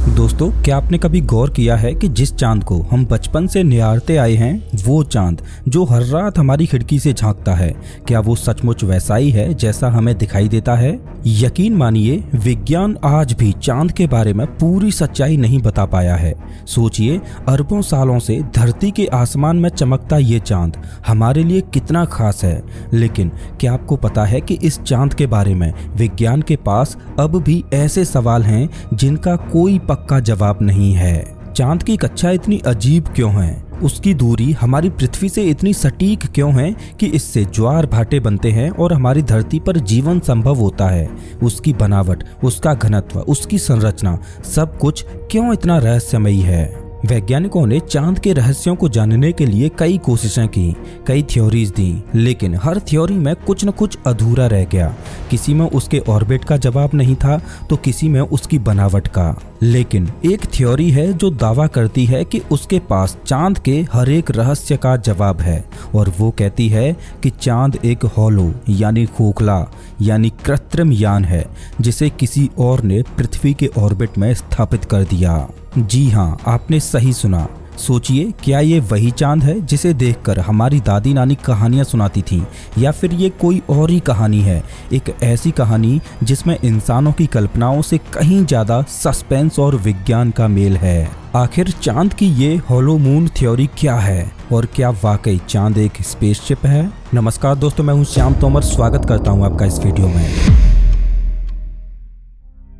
दोस्तों, क्या आपने कभी गौर किया है कि जिस चांद को हम बचपन से निहारते आए हैं, वो चांद जो हर रात हमारी खिड़की से झांकता है, क्या वो सचमुच वैसा ही है जैसा हमें दिखाई देता है? यकीन मानिए, विज्ञान आज भी चांद के बारे में पूरी सच्चाई नहीं बता पाया है। सोचिए, अरबों सालों से धरती के आसमान में चमकता ये चांद हमारे लिए कितना खास है। लेकिन क्या आपको पता है कि इस चांद के बारे में विज्ञान के पास अब भी ऐसे सवाल हैं जिनका कोई पक्का जवाब नहीं है। चांद की कक्षा इतनी अजीब क्यों है? उसकी दूरी हमारी पृथ्वी से इतनी सटीक क्यों है कि इससे ज्वार भाटे बनते हैं और हमारी धरती पर जीवन संभव होता है? उसकी बनावट, उसका घनत्व, उसकी संरचना, सब कुछ क्यों इतना रहस्यमयी है? वैज्ञानिकों ने चांद के रहस्यों को जानने के लिए कई कोशिशें की, कई थ्योरीज दी, लेकिन हर थ्योरी में कुछ न कुछ अधूरा रह गया। किसी में उसके ऑर्बिट का जवाब नहीं था तो किसी में उसकी बनावट का। लेकिन एक थ्योरी है जो दावा करती है कि उसके पास चांद के हर एक रहस्य का जवाब है, और वो कहती है कि चांद एक हॉलो यानी खोखला यानी कृत्रिम यान है जिसे किसी और ने पृथ्वी के ऑर्बिट में स्थापित कर दिया। जी हाँ, आपने सही सुना। सोचिए, क्या ये वही चांद है जिसे देखकर हमारी दादी नानी कहानियां सुनाती थीं, या फिर ये कोई और ही कहानी है, एक ऐसी कहानी जिसमें इंसानों की कल्पनाओं से कहीं ज्यादा सस्पेंस और विज्ञान का मेल है? आखिर चांद की ये हॉलो मून थ्योरी क्या है, और क्या वाकई चांद एक स्पेसशिप है? नमस्कार दोस्तों, मैं हूं श्याम तोमर, स्वागत करता हूं आपका इस वीडियो में।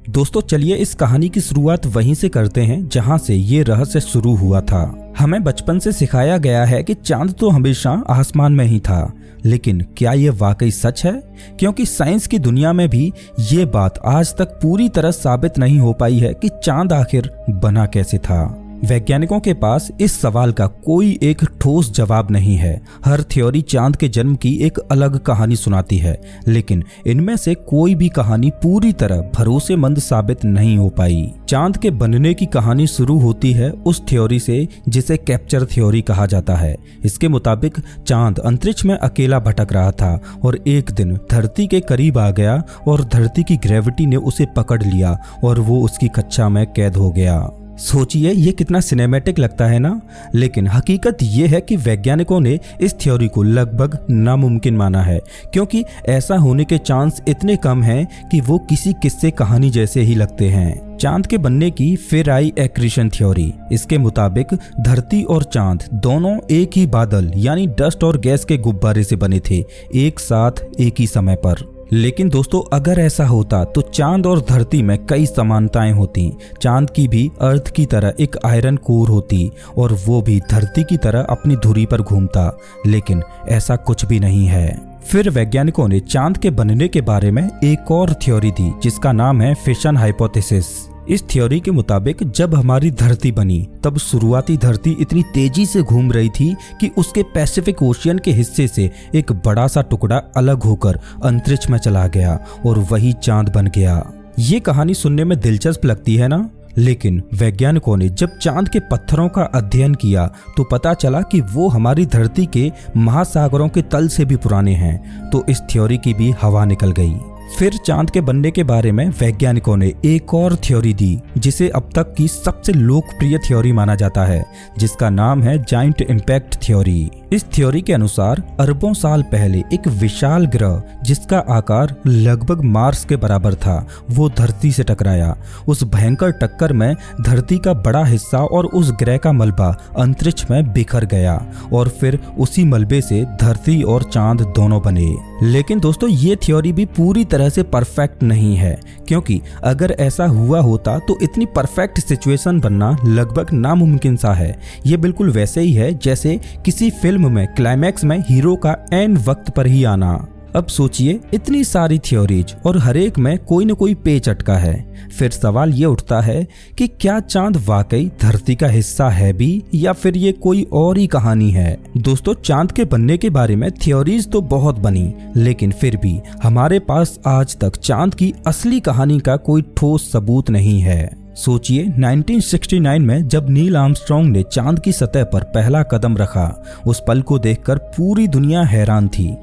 दोस्तों, चलिए इस कहानी की शुरुआत वहीं से करते हैं जहां से ये रहस्य शुरू हुआ था। हमें बचपन से सिखाया गया है कि चांद तो हमेशा आसमान में ही था, लेकिन क्या ये वाकई सच है? क्योंकि साइंस की दुनिया में भी ये बात आज तक पूरी तरह साबित नहीं हो पाई है कि चांद आखिर बना कैसे था। वैज्ञानिकों के पास इस सवाल का कोई एक ठोस जवाब नहीं है। हर थ्योरी चांद के जन्म की एक अलग कहानी सुनाती है, लेकिन इनमें से कोई भी कहानी पूरी तरह भरोसेमंद साबित नहीं हो पाई। चांद के बनने की कहानी शुरू होती है उस थ्योरी से जिसे कैप्चर थ्योरी कहा जाता है। इसके मुताबिक चांद अंतरिक्ष में अकेला भटक रहा था और एक दिन धरती के करीब आ गया और धरती की ग्रेविटी ने उसे पकड़ लिया और वो उसकी कक्षा में कैद हो गया। सोचिए, ये कितना सिनेमैटिक लगता है ना? लेकिन हकीकत ये है कि वैज्ञानिकों ने इस थ्योरी को लगभग नामुमकिन माना है, क्योंकि ऐसा होने के चांस इतने कम हैं कि वो किसी किस्से कहानी जैसे ही लगते हैं। चांद के बनने की फिर आई एक्रीशन थ्योरी। इसके मुताबिक धरती और चांद दोनों एक ही बादल यानी डस्ट और गैस के गुब्बारे से बने थे, एक साथ एक ही समय पर। लेकिन दोस्तों, अगर ऐसा होता तो चांद और धरती में कई समानताएं होती। चांद की भी अर्थ की तरह एक आयरन कोर होती और वो भी धरती की तरह अपनी धुरी पर घूमता, लेकिन ऐसा कुछ भी नहीं है। फिर वैज्ञानिकों ने चांद के बनने के बारे में एक और थ्योरी दी जिसका नाम है फिशन हाइपोथेसिस। इस थ्योरी के मुताबिक जब हमारी धरती बनी तब शुरुआती धरती इतनी तेजी से घूम रही थी कि उसके पैसिफिक ओशियन के हिस्से से एक बड़ा सा टुकड़ा अलग होकर अंतरिक्ष में चला गया और वही चांद बन गया। ये कहानी सुनने में दिलचस्प लगती है ना? लेकिन वैज्ञानिकों ने जब चांद के पत्थरों का अध्ययन किया तो पता चला कि वो हमारी धरती के महासागरों के तल से भी पुराने हैं, तो इस थ्योरी की भी हवा निकल गई। फिर चांद के बनने के बारे में वैज्ञानिकों ने एक और थ्योरी दी जिसे अब तक की सबसे लोकप्रिय थ्योरी माना जाता है, जिसका नाम है जायंट इम्पैक्ट थ्योरी। इस थ्योरी के अनुसार अरबों साल पहले एक विशाल ग्रह जिसका आकार लगभग मार्स के बराबर था, वो धरती से टकराया। उस भयंकर टक्कर में धरती का बड़ा हिस्सा और उस ग्रह का मलबा अंतरिक्ष में बिखर गया और फिर उसी मलबे से धरती और चांद दोनों बने। लेकिन दोस्तों, ये थ्योरी भी पूरी तरह से परफेक्ट नहीं है, क्योंकि अगर ऐसा हुआ होता तो इतनी परफेक्ट सिचुएशन बनना लगभग नामुमकिन सा है। ये बिल्कुल वैसे ही है जैसे किसी फिल्म में क्लाइमैक्स में हीरो का एंड वक्त पर ही आना। अब सोचिए, इतनी सारी थ्योरीज और हर एक में कोई न कोई पेच अटका है। फिर सवाल ये उठता है कि क्या चांद वाकई धरती का हिस्सा है भी, या फिर ये कोई और ही कहानी है? दोस्तों, चांद के बनने के बारे में थ्योरीज तो बहुत बनी, लेकिन फिर भी हमारे पास आज तक चांद की असली कहानी का कोई ठोस सबूत नहीं है। सोचिए, 1969 में जब नील आर्मस्ट्रॉन्ग ने चांद की सतह पर पहला कदम रखा, उस पल को देखकर पूरी दुनिया हैरान थी।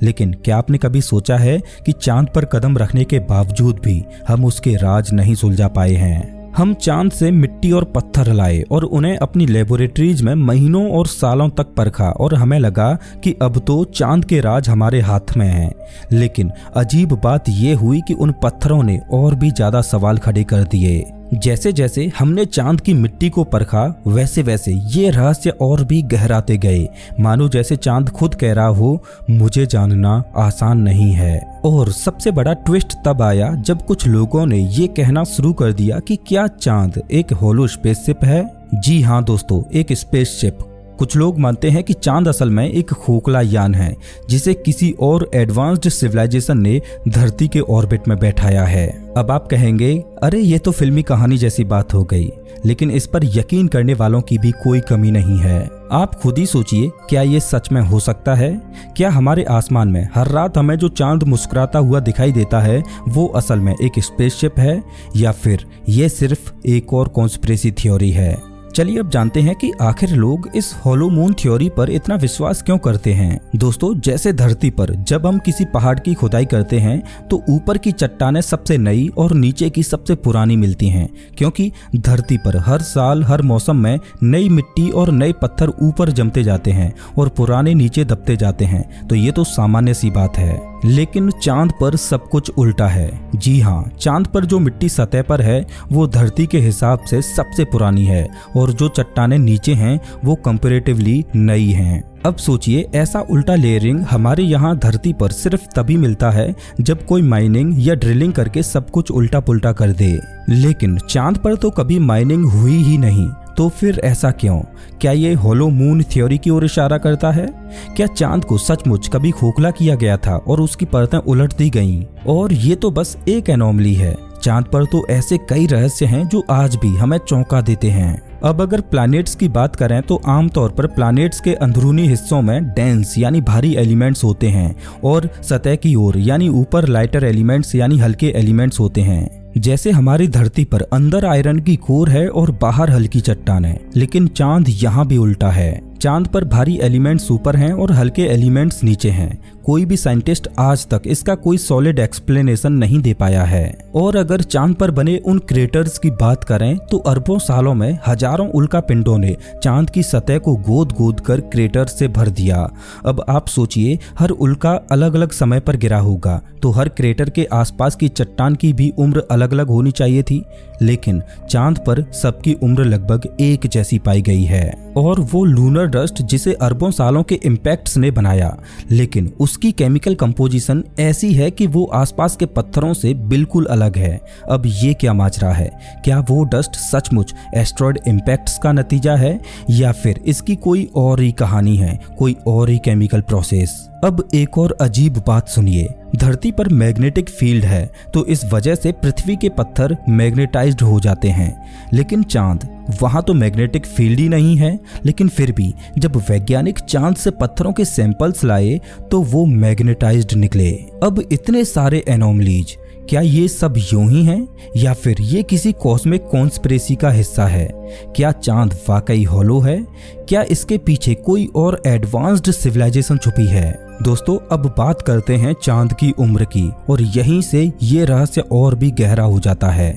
लेकिन क्या आपने कभी सोचा है कि चांद पर कदम रखने के बावजूद भी हम उसके राज नहीं सुलझा पाए हैं। हम चांद से मिट्टी और पत्थर लाए और उन्हें अपनी लेबोरेटरीज में महीनों और सालों तक परखा और हमें लगा कि अब तो चांद के राज हमारे हाथ में हैं। लेकिन अजीब बात यह हुई कि उन पत्थरों ने और भी ज्यादा सवाल खड़े कर दिए। जैसे जैसे हमने चांद की मिट्टी को परखा वैसे वैसे ये रहस्य और भी गहराते गए, मानो जैसे चांद खुद कह रहा हो, मुझे जानना आसान नहीं है। और सबसे बड़ा ट्विस्ट तब आया जब कुछ लोगों ने ये कहना शुरू कर दिया कि क्या चांद एक होलो स्पेसशिप है। जी हाँ दोस्तों, एक स्पेसशिप। कुछ लोग मानते हैं कि चांद असल में एक खोखला यान है जिसे किसी और एडवांस्ड सिविलाइजेशन ने धरती के ऑर्बिट में बैठाया है। अब आप कहेंगे, अरे ये तो फिल्मी कहानी जैसी बात हो गई, लेकिन इस पर यकीन करने वालों की भी कोई कमी नहीं है। आप खुद ही सोचिए, क्या ये सच में हो सकता है? क्या हमारे आसमान में हर रात हमें जो चांद मुस्कुराता हुआ दिखाई देता है वो असल में एक स्पेसशिप है, या फिर ये सिर्फ एक और कॉन्स्पिरेसी थ्योरी है? चलिए अब जानते हैं कि आखिर लोग इस होलो मून थ्योरी पर इतना विश्वास क्यों करते हैं। दोस्तों, जैसे धरती पर जब हम किसी पहाड़ की खुदाई करते हैं तो ऊपर की चट्टानें सबसे नई और नीचे की सबसे पुरानी मिलती हैं, क्योंकि धरती पर हर साल हर मौसम में नई मिट्टी और नए पत्थर ऊपर जमते जाते हैं और पुराने नीचे दबते जाते हैं। तो ये तो सामान्य सी बात है। लेकिन चांद पर सब कुछ उल्टा है। जी हाँ, चांद पर जो मिट्टी सतह पर है वो धरती के हिसाब से सबसे पुरानी है और जो चट्टानें नीचे हैं वो कंपैरेटिवली नई हैं। अब सोचिए, ऐसा उल्टा लेयरिंग हमारे यहाँ धरती पर सिर्फ तभी मिलता है जब कोई माइनिंग या ड्रिलिंग करके सब कुछ उल्टा पुल्टा कर दे। लेकिन चांद पर तो कभी माइनिंग हुई ही नहीं, तो फिर ऐसा क्यों? क्या ये होलो मून थ्योरी की ओर इशारा करता है? क्या चांद को सचमुच कभी खोखला किया गया था और उसकी परतें उलट दी गईं? और ये तो बस एक एनोमली है। चांद पर तो ऐसे कई रहस्य हैं जो आज भी हमें चौंका देते हैं। अब अगर प्लैनेट्स की बात करें तो आमतौर पर प्लैनेट्स के अंदरूनी हिस्सों में डेंस यानी भारी एलिमेंट्स होते हैं और सतह की ओर यानी ऊपर लाइटर एलिमेंट्स यानी हल्के एलिमेंट्स होते हैं। जैसे हमारी धरती पर अंदर आयरन की कोर है और बाहर हल्की चट्टान है, लेकिन चांद यहाँ भी उल्टा है। चांद पर भारी एलिमेंट्स ऊपर हैं और हल्के एलिमेंट्स नीचे हैं। कोई भी साइंटिस्ट आज तक इसका कोई सॉलिड एक्सप्लेनेशन नहीं दे पाया है। और अगर चांद पर बने उन क्रेटर्स की बात करें तो अरबों सालों में हजारों उल्का पिंडों ने चांद की सतह को गोद गोद कर क्रेटर से भर दिया। अब आप सोचिए, हर उल्का अलग अलग समय पर गिरा होगा, तो हर क्रेटर के आसपास की चट्टान की भी उम्र अलग अलग होनी चाहिए थी। लेकिन चांद पर सबकी उम्र लगभग एक जैसी पाई गई है, और वो लूनर डस्ट जिसे अरबों सालों के इम्पैक्ट्स ने बनाया, लेकिन उसकी केमिकल कंपोजिशन ऐसी है कि वो आसपास के पत्थरों से बिल्कुल अलग है। अब ये क्या माजरा है? क्या वो डस्ट सचमुच एस्ट्रॉयड इम्पैक्ट्स का नतीजा है, या फिर इसकी कोई और ही कहानी है, कोई और ही केमिकल प्रोसेस? अब एक और अजीब बात सुनिए। धरती पर मैग्नेटिक फील्ड है, तो इस वजह से पृथ्वी के पत्थर मैग्नेटाइज्ड हो जाते हैं। लेकिन चांद, वहां तो मैग्नेटिक फील्ड ही नहीं है, लेकिन फिर भी जब वैज्ञानिक चांद से पत्थरों के सैंपल्स लाए तो वो मैग्नेटाइज्ड निकले। अब इतने सारे एनोमलीज, क्या ये सब यूं ही हैं, या फिर ये किसी कॉस्मिक कॉन्स्पिरेसी का हिस्सा है? क्या चांद वाकई होलो है? क्या इसके पीछे कोई और एडवांस्ड सिविलाइजेशन छुपी है? दोस्तों, अब बात करते हैं चांद की उम्र की, और यहीं से ये रहस्य और भी गहरा हो जाता है।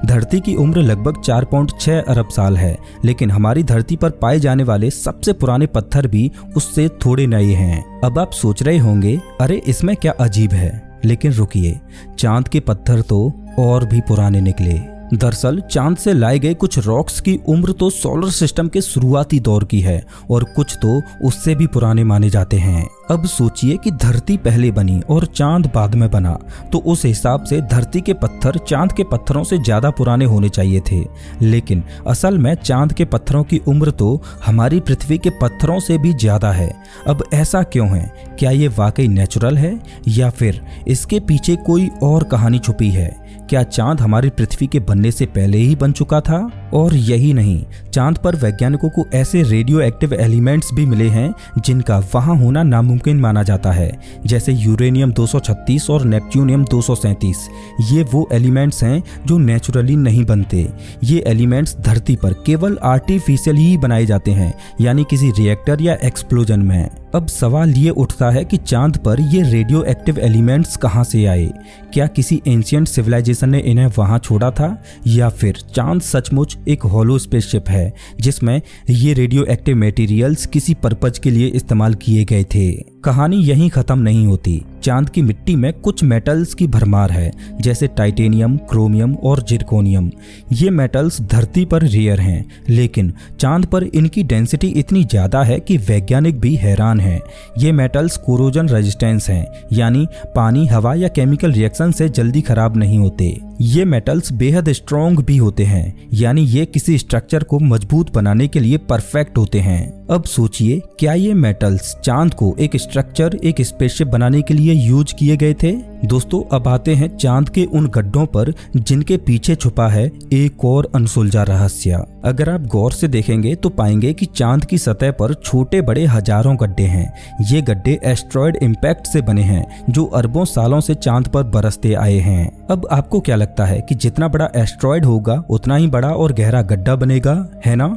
धरती की उम्र लगभग 4.6 अरब साल है, लेकिन हमारी धरती पर पाए जाने वाले सबसे पुराने पत्थर भी उससे थोड़े नए हैं। अब आप सोच रहे होंगे, अरे इसमें क्या अजीब है? लेकिन रुकिए, चांद के पत्थर तो और भी पुराने निकले। दरअसल चांद से लाए गए कुछ रॉक्स की उम्र तो सोलर सिस्टम के शुरुआती दौर की है, और कुछ तो उससे भी पुराने माने जाते हैं। अब सोचिए कि धरती पहले बनी और चांद बाद में बना, तो उस हिसाब से धरती के पत्थर चांद के पत्थरों से ज्यादा पुराने होने चाहिए थे। लेकिन असल में चांद के पत्थरों की उम्र तो हमारी पृथ्वी के पत्थरों से भी ज्यादा है। अब ऐसा क्यों है? क्या ये वाकई नेचुरल है, या फिर इसके पीछे कोई और कहानी छुपी है? क्या चांद हमारी पृथ्वी के बनने से पहले ही बन चुका था? और यही नहीं, चांद पर वैज्ञानिकों को ऐसे रेडियो एक्टिव एलिमेंट्स भी मिले हैं जिनका वहां होना नामुमकिन माना जाता है, जैसे यूरेनियम 236 और नेपच्यूनियम 237। ये वो एलिमेंट्स हैं जो नेचुरली नहीं बनते। ये एलिमेंट्स धरती पर केवल आर्टिफिशियल ही बनाए जाते हैं, यानी किसी रिएक्टर या एक्सप्लोजन में। अब सवाल ये उठता है कि चांद पर ये रेडियो एक्टिव एलिमेंट्स कहाँ से आए? क्या किसी एंशिएंट सिविलाइजेशन ने इन्हें वहां छोड़ा था, या फिर चांद सचमुच एक हॉलो स्पेसशिप है जिसमें ये रेडियो एक्टिव मटेरियल्स किसी पर्पज के लिए इस्तेमाल किए गए थे? कहानी यहीं खत्म नहीं होती। चांद की मिट्टी में कुछ मेटल्स की भरमार है, जैसे टाइटेनियम, क्रोमियम और जिरकोनियम। ये मेटल्स धरती पर रेयर हैं, लेकिन चांद पर इनकी डेंसिटी इतनी ज्यादा है कि वैज्ञानिक भी हैरान हैं। ये मेटल्स कोरोजन रेजिस्टेंस हैं, यानी पानी, हवा या केमिकल रिएक्शन से जल्दी खराब नहीं होते। ये मेटल्स बेहद स्ट्रॉन्ग भी होते हैं, यानी ये किसी स्ट्रक्चर को मजबूत बनाने के लिए परफेक्ट होते हैं। अब सोचिए, क्या ये मेटल्स चांद को एक स्ट्रक्चर, एक स्पेसशिप बनाने के लिए यूज किए गए थे? दोस्तों, अब आते हैं चांद के उन गड्ढों पर जिनके पीछे छुपा है एक और अनसुलझा रहस्य। अगर आप गौर से देखेंगे तो पाएंगे कि चांद की सतह पर छोटे बड़े हजारों गड्ढे हैं। ये गड्ढे एस्ट्रॉयड इम्पैक्ट से बने हैं, जो अरबों सालों से चांद पर बरसते आए हैं। अब आपको क्या लगता है कि जितना बड़ा एस्ट्रॉयड होगा उतना ही बड़ा और गहरा गड्ढा बनेगा, है ना?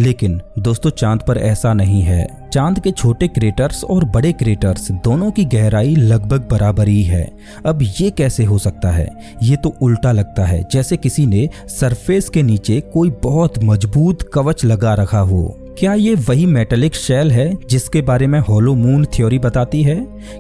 लेकिन दोस्तों, चांद पर ऐसा नहीं है। चांद के छोटे क्रेटर्स और बड़े क्रेटर्स दोनों की गहराई लगभग बराबर ही है। अब ये कैसे हो सकता है? ये तो उल्टा लगता है, जैसे किसी ने सरफेस के नीचे कोई बहुत मजबूत कवच लगा रखा हो। क्या ये वही मेटेलिक शेल है जिसके बारे में हॉलो मून थ्योरी बताती है?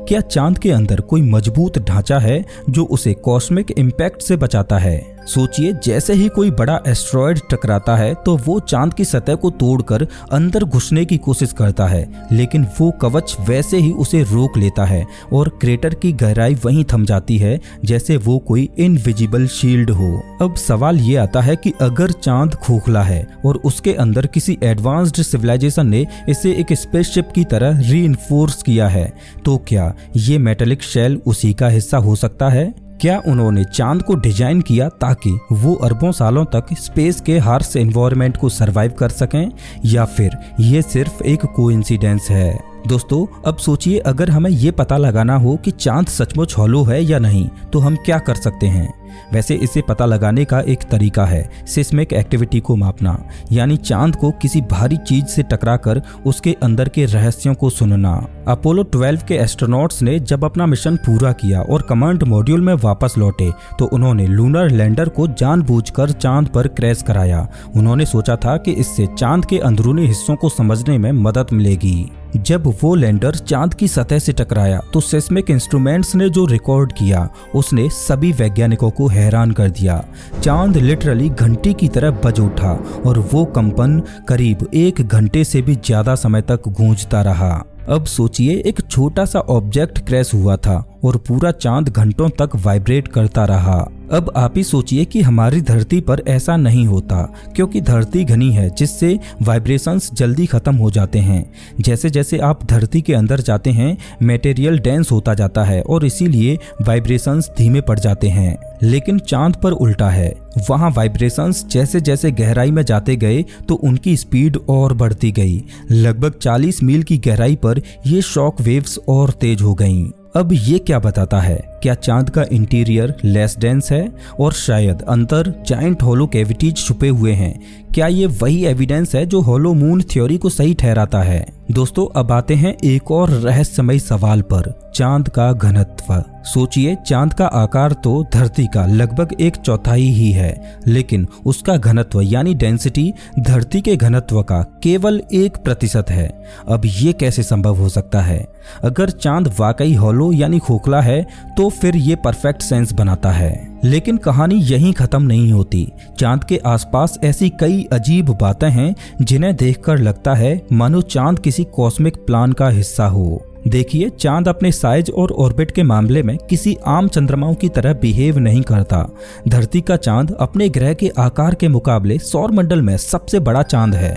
क्या चांद के अंदर कोई मजबूत ढांचा है जो उसे कॉस्मिक इम्पैक्ट से बचाता है? सोचिए, जैसे ही कोई बड़ा एस्ट्रॉयड टकराता है तो वो चांद की सतह को तोड़कर अंदर घुसने की कोशिश करता है, लेकिन वो कवच वैसे ही उसे रोक लेता है और क्रेटर की गहराई वहीं थम जाती है, जैसे वो कोई इनविजिबल शील्ड हो। अब सवाल ये आता है कि अगर चांद खोखला है और उसके अंदर किसी एडवांस्ड सिविलाइजेशन ने इसे एक स्पेसशिप की तरह रीइंफोर्स किया है, तो क्या ये मेटेलिक शेल उसी का हिस्सा हो सकता है? क्या उन्होंने चांद को डिजाइन किया ताकि वो अरबों सालों तक स्पेस के हार्श एनवायरनमेंट को सरवाइव कर सकें, या फिर ये सिर्फ एक कोइंसिडेंस है? दोस्तों, अब सोचिए, अगर हमें ये पता लगाना हो कि चांद सचमुच हॉलो है या नहीं, तो हम क्या कर सकते हैं? वैसे इसे पता लगाने का एक तरीका है सिस्मिक एक्टिविटी को मापना, यानी चांद को किसी भारी चीज से टकराकर उसके अंदर के रहस्यों को सुनना। अपोलो 12 के एस्ट्रोनॉट्स ने जब अपना मिशन पूरा किया और कमांड मॉड्यूल में वापस लौटे तो उन्होंने लूनर लैंडर को जानबूझकर चांद पर क्रैश कराया। उन्होंने सोचा था कि इससे चांद के अंदरूनी हिस्सों को समझने में मदद मिलेगी। जब वो लैंडर चांद की सतह से टकराया तो सेस्मिक इंस्ट्रूमेंट्स ने जो रिकॉर्ड किया उसने सभी वैज्ञानिकों को हैरान कर दिया। चांद लिटरली घंटी की तरह बज उठा और वो कंपन करीब 1 घंटे से भी ज्यादा समय तक गूंजता रहा। अब सोचिए, एक छोटा सा ऑब्जेक्ट क्रैश हुआ था और पूरा चांद घंटों तक वाइब्रेट करता रहा। अब आप ही सोचिए कि हमारी धरती पर ऐसा नहीं होता, क्योंकि धरती घनी है जिससे वाइब्रेशंस जल्दी खत्म हो जाते हैं। जैसे जैसे आप धरती के अंदर जाते हैं मटेरियल डेंस होता जाता है और इसीलिए वाइब्रेशंस धीमे पड़ जाते हैं। लेकिन चांद पर उल्टा है, वहां वाइब्रेशंस जैसे जैसे गहराई में जाते गए तो उनकी स्पीड और बढ़ती गई। लगभग 40 मील की गहराई पर ये शॉक वेव्स और तेज हो गईं। अब ये क्या बताता है? क्या चांद का इंटीरियर लेस डेंस है और शायद अंदर जाइंट होलो कैविटीज छुपे हुए हैं? क्या ये वही एविडेंस है जो होलो मून थ्योरी को सही ठहराता है? दोस्तों, अब आते हैं एक और रहस्यमयी सवाल पर, चांद का घनत्व। सोचिए, चांद का आकार तो धरती का लगभग 1/4 ही है, लेकिन उसका घनत्व यानी डेंसिटी धरती के घनत्व का केवल 1% है। अब ये कैसे संभव हो सकता है? अगर चांद वाकई हॉलो यानी खोखला है तो फिर ये परफेक्ट सेंस बनाता है। लेकिन कहानी यहीं खत्म नहीं होती। चांद के आसपास ऐसी कई अजीब बातें हैं जिन्हें देखकर लगता है मानो चांद किसी कॉस्मिक प्लान का हिस्सा हो। देखिए, चांद अपने साइज और ऑर्बिट के मामले में किसी आम चंद्रमाओं की तरह बिहेव नहीं करता। धरती का चांद अपने ग्रह के आकार के मुकाबले सौरमंडल में सबसे बड़ा चांद है।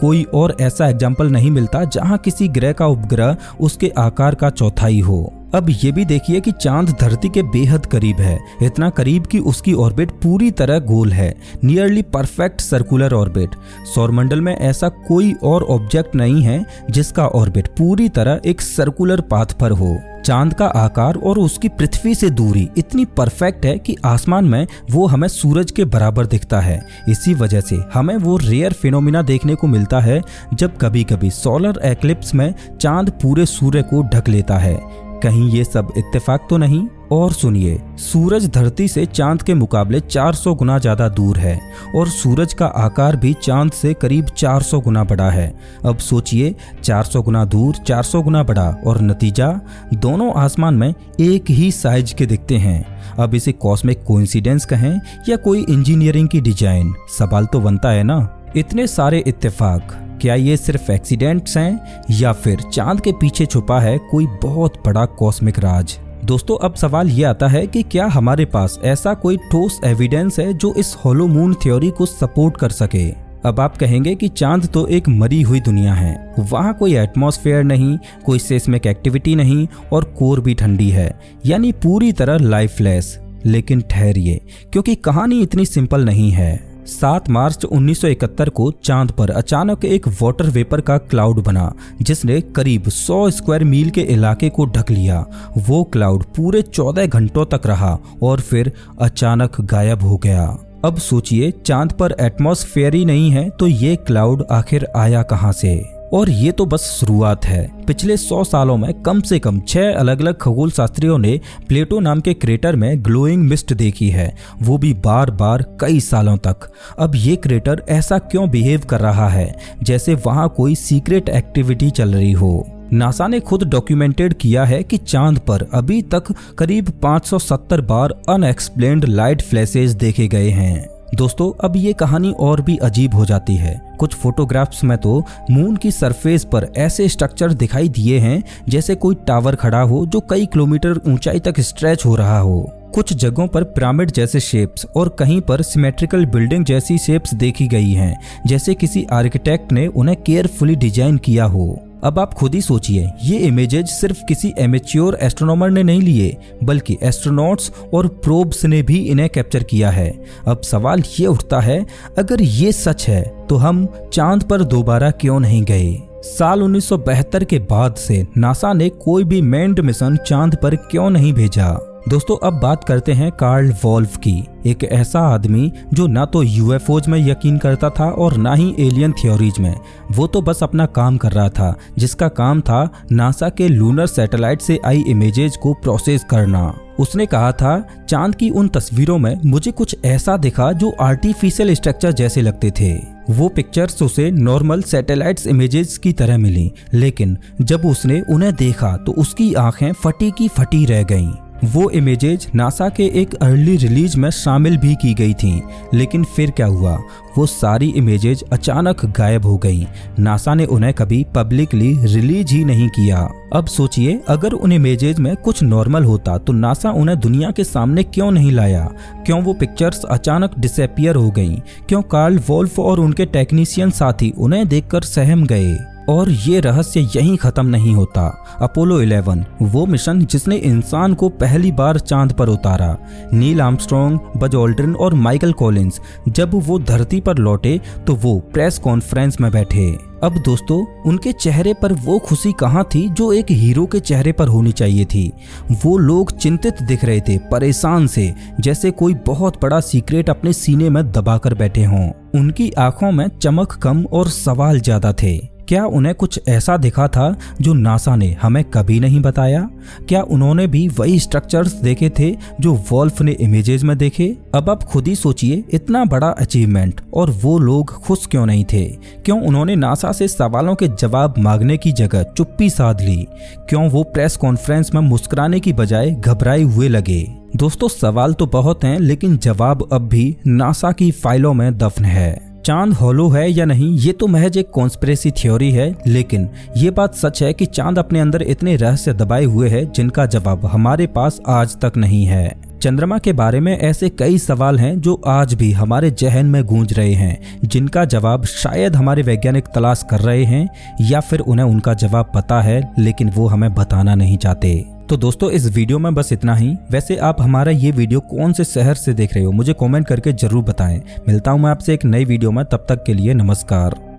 कोई और ऐसा एग्जाम्पल नहीं मिलता जहां किसी ग्रह का उपग्रह उसके आकार का चौथाई हो। अब ये भी देखिए कि चांद धरती के बेहद करीब है, इतना करीब कि उसकी ऑर्बिट पूरी तरह गोल है, नियरली परफेक्ट सर्कुलर ऑर्बिट। सौरमंडल में ऐसा कोई और ऑब्जेक्ट नहीं है जिसका ऑर्बिट पूरी तरह एक सर्कुलर पाथ पर हो। चांद का आकार और उसकी पृथ्वी से दूरी इतनी परफेक्ट है कि आसमान में वो हमें सूरज के बराबर दिखता है। इसी वजह से हमें वो रेयर फिनोमिना देखने को मिलता है जब कभी कभी सोलर एक्लिप्स में चांद पूरे सूर्य को ढक लेता है। कहीं ये सब इत्तेफाक तो नहीं? और सुनिए, सूरज धरती से चांद के मुकाबले 400 गुना ज्यादा दूर है और सूरज का आकार भी चांद से करीब 400 गुना बड़ा है। अब सोचिए, 400 गुना दूर, 400 गुना बड़ा, और नतीजा दोनों आसमान में एक ही साइज के दिखते हैं। अब इसे कॉस्मिक कोइंसिडेंस कहें या कोई इंजीनियरिंग की डिजाइन, सवाल तो बनता है ना। इतने सारे इत्तेफाक, क्या ये सिर्फ एक्सीडेंट्स हैं या फिर चांद के पीछे छुपा है कोई बहुत बड़ा कॉस्मिक राज? दोस्तों, अब सवाल ये आता है कि क्या हमारे पास ऐसा कोई ठोस एविडेंस है जो इस हॉलो मून थ्योरी को सपोर्ट कर सके? अब आप कहेंगे कि चांद तो एक मरी हुई दुनिया है, वहाँ कोई एटमॉस्फेयर नहीं, कोई सेस्मिक एक्टिविटी नहीं और कोर भी ठंडी है, यानी पूरी तरह लाइफलेस। लेकिन ठहरिए, क्योंकि कहानी इतनी सिंपल नहीं है। 7 मार्च 1971 को चांद पर अचानक एक वाटर वेपर का क्लाउड बना जिसने करीब 100 स्क्वायर मील के इलाके को ढक लिया। वो क्लाउड पूरे 14 घंटों तक रहा और फिर अचानक गायब हो गया। अब सोचिए, चांद पर एटमॉस्फेयर ही नहीं है तो ये क्लाउड आखिर आया कहां से? और ये तो बस शुरुआत है। पिछले 100 सालों में कम से कम 6 अलग अलग खगोल शास्त्रियों ने प्लेटो नाम के क्रेटर में ग्लोइंग मिस्ट देखी है, वो भी बार बार कई सालों तक। अब ये क्रेटर ऐसा क्यों बिहेव कर रहा है जैसे वहाँ कोई सीक्रेट एक्टिविटी चल रही हो? नासा ने खुद डॉक्यूमेंटेड किया है कि चांद पर अभी तक करीब 570 बार अनएक्सप्लेन्ड लाइट फ्लैशेज देखे गए हैं। दोस्तों, अब ये कहानी और भी अजीब हो जाती है। कुछ फोटोग्राफ्स में तो मून की सरफेस पर ऐसे स्ट्रक्चर दिखाई दिए हैं जैसे कोई टावर खड़ा हो जो कई किलोमीटर ऊंचाई तक स्ट्रेच हो रहा हो। कुछ जगहों पर पिरामिड जैसे शेप्स और कहीं पर सिमेट्रिकल बिल्डिंग जैसी शेप्स देखी गई हैं, जैसे किसी आर्किटेक्ट ने उन्हें केयरफुली डिजाइन किया हो। अब आप खुद ही सोचिए, ये इमेजेज सिर्फ किसी एमेच्योर एस्ट्रोनॉमर ने नहीं लिए, बल्कि एस्ट्रोनॉट्स और प्रोब्स ने भी इन्हें कैप्चर किया है। अब सवाल ये उठता है, अगर ये सच है तो हम चांद पर दोबारा क्यों नहीं गए? साल 1972 के बाद से नासा ने कोई भी मैन्ड मिशन चांद पर क्यों नहीं भेजा? दोस्तों, अब बात करते हैं कार्ल वोल्फ की, एक ऐसा आदमी जो ना तो यूएफओज में यकीन करता था और ना ही एलियन थ्योरीज में। वो तो बस अपना काम कर रहा था, जिसका काम था नासा के लूनर सैटेलाइट से आई इमेजेज को प्रोसेस करना। उसने कहा था, चांद की उन तस्वीरों में मुझे कुछ ऐसा दिखा जो आर्टिफिशियल स्ट्रक्चर जैसे लगते थे। वो पिक्चर्स उसे नॉर्मल सैटेलाइट्स इमेजेस की तरह मिली, लेकिन जब उसने उन्हें देखा तो उसकी आंखें फटी की फटी रह गईं। वो इमेजेज नासा के एक अर्ली रिलीज में शामिल भी की गई थीं, लेकिन फिर क्या हुआ? वो सारी इमेजेज अचानक गायब हो गईं। नासा ने उन्हें कभी पब्लिकली रिलीज ही नहीं किया। अब सोचिए, अगर उन इमेजेज में कुछ नॉर्मल होता तो नासा उन्हें दुनिया के सामने क्यों नहीं लाया? क्यों वो पिक्चर्स अचानक डिसअपीयर हो गईं? क्यों कार्ल वोल्फ और उनके टेक्नीशियन साथी उन्हें देखकर सहम गए? और ये रहस्य यहीं खत्म नहीं होता। अपोलो 11, वो मिशन जिसने इंसान को पहली बार चांद पर उतारा। नील आर्मस्ट्रॉन्ग, बज ऑल्ड्रिन और माइकल कॉलिंस जब वो धरती पर लौटे तो वो प्रेस कॉन्फ्रेंस में बैठे। अब दोस्तों, उनके चेहरे पर वो खुशी कहाँ थी जो एक हीरो के चेहरे पर होनी चाहिए थी? वो लोग चिंतित दिख रहे थे, परेशान से, जैसे कोई बहुत बड़ा सीक्रेट अपने सीने में दबाकर बैठे हों। उनकी आंखों में चमक कम और सवाल ज्यादा थे। क्या उन्हें कुछ ऐसा दिखा था जो नासा ने हमें कभी नहीं बताया? क्या उन्होंने भी वही स्ट्रक्चर्स देखे थे जो वोल्फ ने इमेजेस में देखे? अब आप खुद ही सोचिए, इतना बड़ा अचीवमेंट और वो लोग खुश क्यों नहीं थे? क्यों उन्होंने नासा से सवालों के जवाब मांगने की जगह चुप्पी साध ली? क्यों वो प्रेस कॉन्फ्रेंस में मुस्कुराने की बजाय घबराए हुए लगे? दोस्तों, सवाल तो बहुत हैं, लेकिन जवाब अब भी नासा की फाइलों में दफन है। चांद हॉलो है या नहीं, ये तो महज एक कॉन्स्पिरेसी थ्योरी है, लेकिन ये बात सच है कि चांद अपने अंदर इतने रहस्य दबाए हुए है जिनका जवाब हमारे पास आज तक नहीं है। चंद्रमा के बारे में ऐसे कई सवाल हैं जो आज भी हमारे जहन में गूंज रहे हैं, जिनका जवाब शायद हमारे वैज्ञानिक तलाश कर रहे हैं या फिर उन्हें उनका जवाब पता है लेकिन वो हमें बताना नहीं चाहते। तो दोस्तों इस वीडियो में बस इतना ही। वैसे आप हमारा ये वीडियो कौन से शहर से देख रहे हो मुझे कमेंट करके जरूर बताएं। मिलता हूं मैं आपसे एक नई वीडियो में, तब तक के लिए नमस्कार।